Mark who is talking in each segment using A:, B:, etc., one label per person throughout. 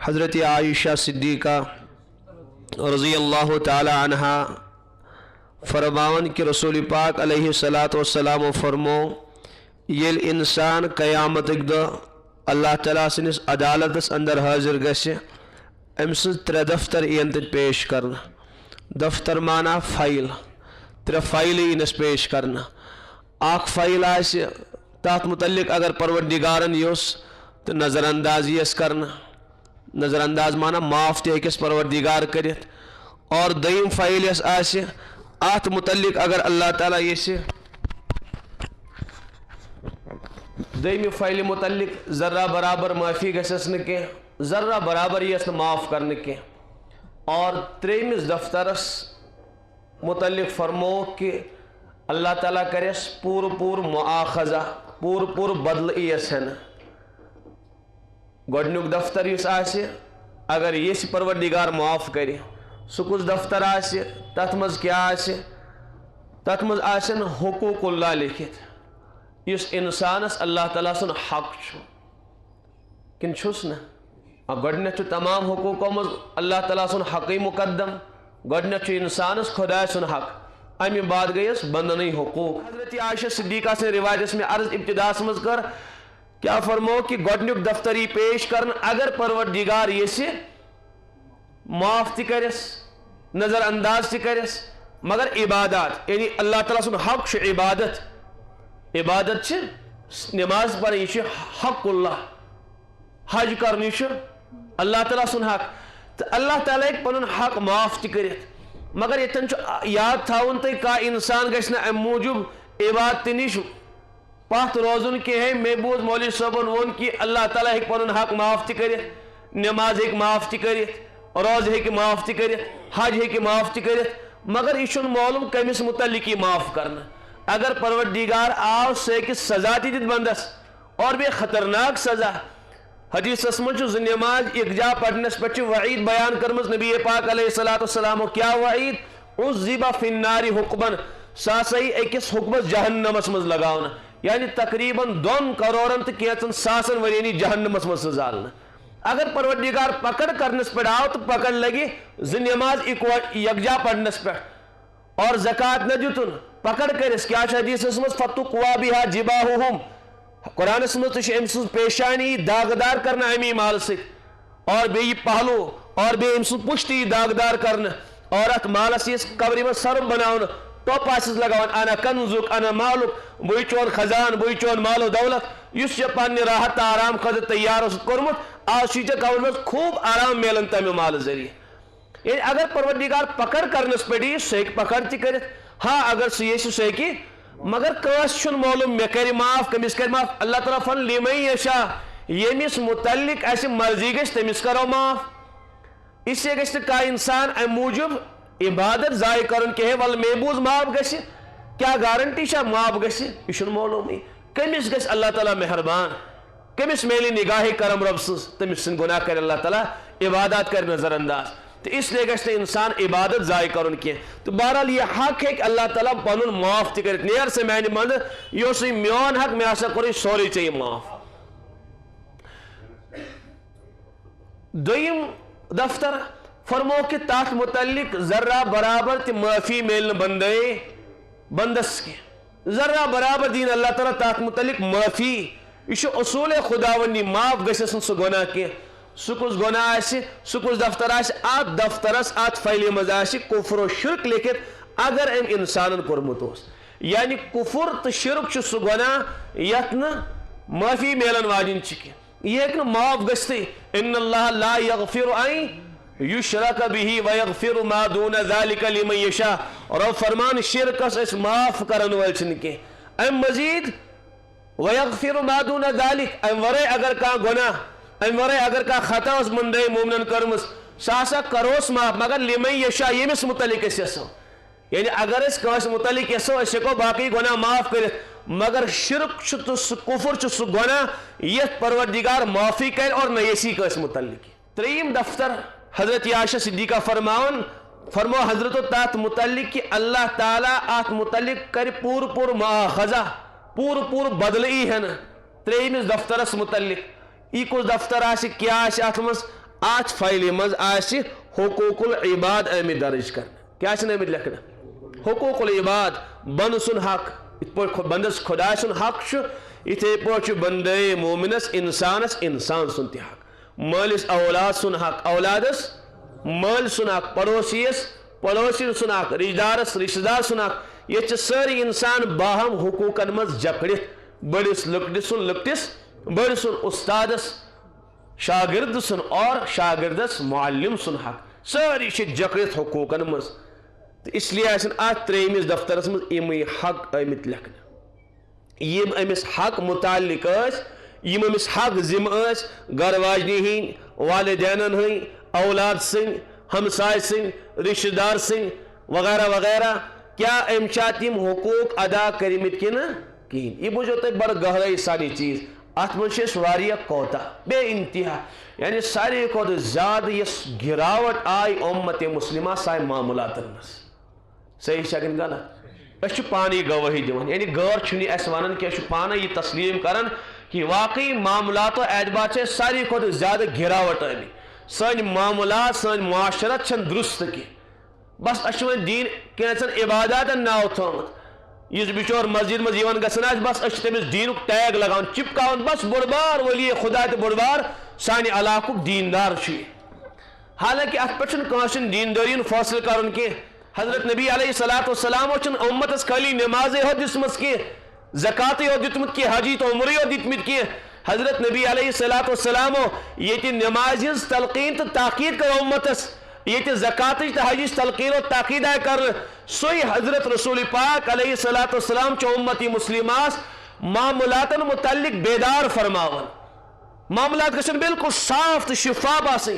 A: حضرت عائشہ صدیقہ رضی اللہ تعالی عنہا فرمان کہ رسول پاک علیہ السلام فرمو یل انسان قیامت دہ اللہ تعالیٰ سنس عدالتس اندر حاضر گژھِ ام سٕنٛز ترٛےٚ دفتر یِن تتہِ پیش کرنہٕ دفتر مانا فائل ترٛےٚ فائلہٕ یِنس پیش کرنہٕ اکھ فائل آسہِ تتھ متعلق اگر پروردگارن یوٚژھ تہٕ نظر انداز یِیَس کرنہٕ نظر انداز مانا معاف تہِ ہیٚکٮ۪س پروردگار کٔرِتھ اور دوٚیِم فائل یۄس آسہِ اتھ متعلق اگر اللہ تعالیٰ یژھِ دوٚیمہِ فائلہِ متعلق ذرہ برابر معافی گژھٮ۪س نہٕ کینٛہہ ذرہ برابر یِیَس نہٕ معاف کرنہٕ کینٛہہ اور ترٛیٚیمِس دفترس متعلق فرمووُکھ کہ اللہ تعالیٰ کریس پوٗرٕ مُآخذہ پوٗرٕ بدلہٕ یِیَس ہٮ۪نہٕ گۄڈنیُک دفتر یُس آسہِ اگر یژھِ پروردگار معاف کرِ سُہ کُس دفتر آسہِ تتھ منٛز کیٛاہ آسہِ تتھ منٛز آسن حقوٗق اللہ لیکھِتھ یُس انسانس اللہ تعالیٰ سُنٛد حق چھُ کِنہٕ چھُس نہٕ گۄڈنٮ۪تھ چھُ تمام حقوٗقو منٛز اللہ تعالیٰ سُنٛد حقٕے مقدم گۄڈنٮ۪تھ چھُ انسانس خۄداے سُنٛد حق امہِ بعد گٔیَس بندنٕے حقوٗق حضرت عائشہ صدیقہ سٕنٛدِ روایتس میں عرض ابتداس منٛز کر کیا فرمو کہ گۄڈنیُک دفتر یی پیش کرنہٕ اگر پروردگار یژھِ معاف تہِ کرٮ۪س نظر انداز تہِ کرٮ۪س مگر عبادات یعنی اللہ تعالیٰ سُنٛد حق چھُ عبادت چھِ نماز پرٕنۍ یہِ چھُ حق اللہ حج کرُن یہِ چھُ اللہ تعالیٰ سُنٛد حق تہٕ اللہ تعالیٰ ہیٚکہِ پنُن حق معاف تہِ کٔرِتھ مگر ییٚتٮ۪ن چھُ یاد تھاوُن تۄہہِ کانٛہہ انسان گژھِ نہٕ امہِ موٗجوٗب عبادتہِ نِش پتھ روزُن کینٛہہ مےٚ بوٗز مولوی صٲبن ووٚن کہ اللہ تعالیٰ ہیٚکہِ پنُن حق معاف تہِ کٔرِتھ نماز ہیٚکہِ معاف تہِ کٔرِتھ روزٕ ہیٚکہِ معاف تہِ کٔرِتھ حج ہیٚکہِ معاف تہِ کٔرِتھ مگر یہِ چھُنہٕ معلوٗم کٔمِس متعلق یی معاف کرنہٕ اگر پروردگار آو سُہ ہیٚکہِ سزا تہِ دِتھ بندس اور بیٚیہِ خطرناک سزا حدیثس منٛز چھُ زٕ نماز یکجا پرنس پٮ۪ٹھ چھِ وعیٖد بیان کٔرمٕژ نبی پاک علیہ السلامو کیٛاہ وعیٖد عُذِّبَ فِی النَّارِ حُکمن سُہ ہسا یی أکِس حُکمس جہنمس منٛز لگاونہٕ یعنی تقریباً 2 کروڑن تہٕ کینٛژن ساسن ؤرین یی جہنمس منٛز سُہ زالنہٕ اگر پروردگار پکڑ کرنس پٮ۪ٹھ آو تہٕ پکڑ لگہِ زٕ نماز یکجا پرنس پٮ۪ٹھ اور زکات نہ دِتُن پکڑ کٔرِس کیٛاہ چھُ حدیثس منٛز فَتُقْوَىٰ بِہَا جِبَاہُہُم قرآنس منٛز تہِ چھُ أمۍ سٕنٛز پیشانی داغدار کرنہٕ امی مالہٕ سۭتۍ اور بیٚیہِ یہِ پہلو اور بیٚیہِ أمۍ سُنٛد پُش تہِ یی داغدار کرنہٕ اور اتھ مالس یِیَس قبرِ منٛز سرُف بناونہٕ ٹۄپھ آسٮ۪س لگاوان انا کنزُک انا مالُک بٕے چون خزان بٕے چون مال و دولت یُس ژےٚ پننہِ راحت تہٕ آرام خٲطرٕ تیار اوسُتھ کوٚرمُت آز چھُے ژےٚ قبرِ منٛز خوٗب آرام میلان تمہِ مالہٕ ذٔریعہٕ یعنی اگر پروردگار پکڑ کرنس پٮ۪ٹھ یی سُہ ہیٚکہِ پکڑ تہِ کٔرِتھ ہاں اگر سُہ یژھِ سُہ ہیٚکہِ مگر کٲنٛسہِ چھُنہٕ معلوٗم مےٚ کرِ معاف کٔمِس کرِ معاف اللہ تعالیٰ فرماوان لِمَن یشاء ییٚمِس متعلق اسہِ مرضی گژھِ تٔمِس کرو معاف اس لیے گژھِ نہٕ کانٛہہ انسان امہِ موٗجوٗب عبادت ضایع کرُن کینٛہہ وَلہٕ مے بوٗز معاف گژھِ کیٛاہ گارنٹی چھا معاف گژھِ یہِ چھُنہٕ معلوٗمٕے کٔمِس گژھِ اللہ تعالیٰ مہربان کٔمِس میلہِ نگاہے کرم رۄب سٕنٛز تٔمِس سٕنٛدۍ گۄناہ کرِ اللہ تعالیٰ عبادات کرِ نظر انداز تہٕ اس لیے گژھِ نہٕ انسان عبادت ضایع کرُن کینٛہہ تہٕ بہرحال یہِ حق ہیٚکہِ اللہ تعالیٰ پنُن معاف تہِ کٔرِتھ نیر سا میانہِ منٛزٕ یہِ اوسُے میون حق مےٚ ہسا کوٚرُے سورُے ژےٚ یہِ معاف دوٚیِم دفتر فرمو کہ تاتھ متعلق ذرہ برابر تہِ معافی میلہِ نہٕ بندس کینٛہہ ذرہ برابر دِیِن اللہ تعالیٰ تاتھ متعلق معافی یہِ چھُ اصوٗلِ خۄداوندی معاف گژھٮ۪س نہٕ سُہ گۄناہ کینٛہہ سُہ کُس گۄناہ آسہِ سُہ کُس دفتر آسہِ اتھ دفترس اتھ فایلہِ منٛز آسہِ کُفر و شرک لیکھِتھ اگر أمۍ انسانن کوٚرمُت اوس یعنی کُفر تہٕ شرک چھُ سُہ گۄناہ یتھ نہٕ معافی میلن واجیٚنۍ چھِ کینٛہہ یہِ ہیٚکہِ نہٕ معاف گٔژھتھٕے اِنَّ اللَّهَ لَا یَغْفِرُ أَن یُشرَکَ بِہِ وَیَغْفِرُ مَا دوٗنَ ذَلِکَ لِمَن یَشَاءُ رۄب فرمان شرکس أسۍ معاف کرن وٲلۍ چھِنہٕ کینٛہہ امہِ مزیٖد وَیَغْفِرُ مَا دوٗنَ ذَلِکَ امہِ ورٲے اگر کانٛہہ گۄناہ امہِ ورٲے اگر کانٛہہ خطا ٲس بندے مومنن کٔرمٕژ سۄ ہسا کروس معاف مگر لِمَن یشاء ییٚمِس متعلق أسۍ یژھو یعنی اگر أسۍ کٲنٛسہِ متعلق یژھو أسۍ ہیٚکو باقٕے گۄناہ معاف کٔرِتھ مگر شرک چھُ تہٕ سُہ کُفر چھُ سُہ گۄناہ یتھ پروردگار معافی کرِ اور نہ یژھی کٲنٛسہِ متعلق ترٛیٚیِم دفتر حضرت عائشہ صدیقہ فرمو حضرتو تاتھ متعلق کہ اللہ تعالیٰ اتھ متعلق کرِ پوٗرٕ مُآخذہ پوٗرٕ بدلہٕ یی ہٮ۪نہٕ ترٛیٚیمِس دفترس متعلق یہِ کُس دفتر آسہِ کیٛاہ آسہِ اتھ منٛز آت فائل مز آسی حقوق العباد آمد درج کر کیا آسن آمد لکھنا حقوق العباد بند سن حق بندس خدا سن حق شو اتھے پوچھ بندے مومنس انسانس انسان سن تی حق مالس اولاد سن حق اولادس مال سن حق پڑوسیس پڑوسی سن حق رشتہ دار سن حق یہ ساری انسان باہم حقوقن مز جکڑت بڑس لکٹس سن لکٹس بڑ سن استادس شاگرد سن اور شاگردس معلم سن حق ساری جکڑت حقوقن مز اس لیے آسن ات تریمس دفترس مز امی حق آمت لکھنا یم امس حق متعلق یم امس حق ذم گھر واجنی ہند والدینن ہند اولاد سن ہمسائے سن رشتہ دار سن وغیرہ وغیرہ کیا امچات یم حقوق ادا کرمت کن کہین یہ بوجھو تھی بڑا گہرائی سانی چیز ات منچ واریاہ کوتا بے انتہا یعنی ساری کھت زیادہ یس گراوٹ آئی امت مسلمہ سائے معاملاتن مز صحیح شکن غلط اس پانی گواہی دیوان یعنی غور چھنی اس وانن کہ اس پانا یہ تسلیم کرن کہ واقعی معاملات و اعتبار سے ساری کھت زیادہ گراوٹ آئی سن معاملات سن معاشرت چھن درست کی بس اس دین کینسن عبادات ناو تھومت اس بچور مسجد مز یوان گژھان بس اس تمس دینک ٹیگ لگان چپکاون بس بڑبار ولی خدا تو بڑبار سانہ علاقک دیندار چھ حالانکہ ات پہ کانسن دیندارین فاصل کرن کی حضرت نبی علیہ السلام چھ امتس خالی نماز یوت دسمس کی زکات یوت دتمت کی حجی تو عمر یوت دتمت کی حضرت نبی علیہ السلام یہ نماز ہز تلقین تو تاکید کر امتس یہ زکات تو حجی تلقین و تاکید آئے کر سوئی حضرت رسول پاک علیہ السلام چو امتی مسلماس معاملاتن متعلق بیدار فرماون معاملات گژھن بالکل صاف تو شفاف آسن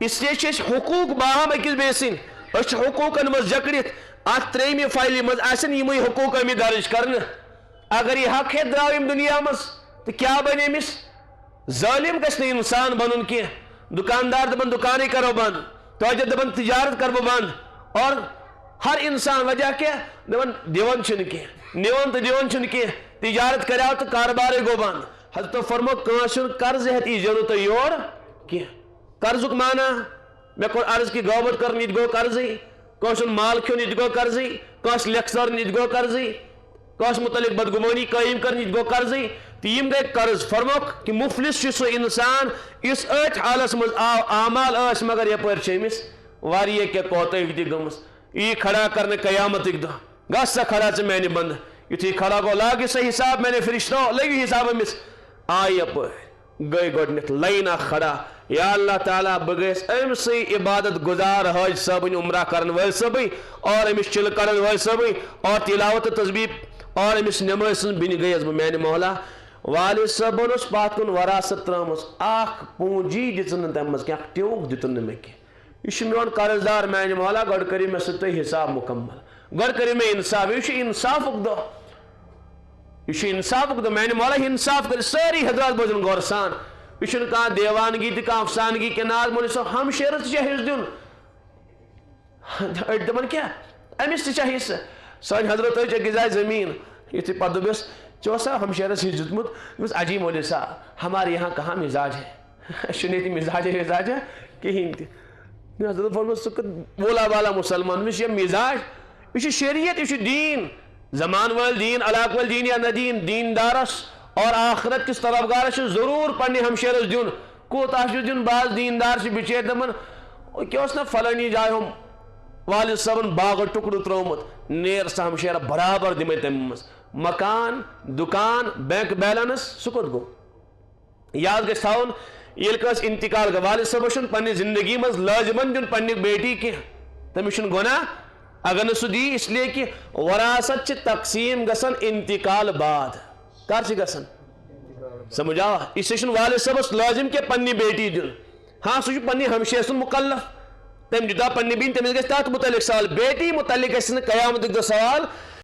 A: اس لیے حقوق باہم اکس بیسن اس حقوقن مز جکڑت ات تریمی فائل مز آسن یمے حقوق امی درج کرن اگر یہ حق ہے دراو ام دنیا مز تو کیا بنے امس ظالم گژھِ نہٕ انسان بنن کینٛہہ دکاندار دپن دکانے کرو بند تاجر دپن تجارت کرو بند اور ہر انسان وجہ کیا دپن دیون چھن کینٛہہ نیون تو دیون چھن کینٛہہ تجارت کریو تو کاربارے گو بند حضرت فرمو کانسن قرض ہیت ایجنو تو یور کینٛہہ قرضک مانا میں کو عرض کی غوبت کرن یہ گو قرضی کانسن مال کھیون یہ گو قرضی کانس لیکسر یہ گو قرضی کانس متعلق بدگمانی قائم کرن یہ گو قرضی تیم گئے قرض فرموک کہ مفلس چھ سو انسان اس ایٹ حالس مز اعمال اس مگر یہ پر چمس واریہ کے کوتہ دی گمس یہ کھڑا کرنے قیامت ایک دہ گس کھڑا چ میں نے بند یہ کھڑا گو لاگی سے حساب میں نے فرشتو لگی حساب مس آئی پر گئی گڈنت لائنا کھڑا یا اللہ تعالیٰ بگیس ام سی عبادت گزار حج صبن عمرہ کرن ول سبی اور امس چل کرن ول سبی اور تلاوت تسبیح اور امس نماز سن بن گئی از میانہ مولا والد صبن اس پات کن وراثت ترامس اخ پونجی دتن تمس کیا ٹیوک دتن میں کی یہ میون قرض دار میانہ مولا گڈ کری میں ست حساب مکمل گڈ کری میں انصاف یہ انصاف دو یہ انصاف دو میانہ مولا انصاف کر ساری حضرات بوزن غور سان یہ کھانا دیوانگی تو کھانا افسانگی کے ناز مول سو ہم شیرس حص دن دپان کیا امس تہ حصہ سان حضرت غذائے زمین یہ پتہ دس چوسا ہم شیرس حص دتمت عجیب مول صاحب ہمارے یہاں کہاں مزاج ہے شنیتی مزاج ہے کہین تہ حضرت فرمود سہ بولا بالا مسلمان یہ مزاج یہ شریعت یہ دین زمان ول دین علاق ول دین یا نہ دین دیندارس اور آخرت کس طرفگارس ضرور پنہ ہمشیرس دن کوت دن بعض دیندار سے بچیر دپان کیا نا فلانی جائے ہم والد صاحبن باغ ٹکڑ ترومت نیر سا ہمشیرہ برابر دمے تم مز مکان دکان بینک بیلنس سہ کوت گو یاد گژھِ تھاون ییٚلہِ کٲنٛسہِ انتقال گو والد صاحب پنہ زندگی مز لازمن دن پنہ بیٹی کی تمس گناہ اگر نہ سہ دی اس لیے کہ وراثت تقسیم گژھان انتقال بعد کر گژھان سمجھ آ اس والد صاحبس لازم کہ پنہ بیٹی دن ہاں سہ پنہ ہمشیر سن مکلف تم دا پنہ بین تمس گژھِ تتھ متعلق سوال بیٹی متعلق گژھِ نہٕ قیامتک دۄہ سوال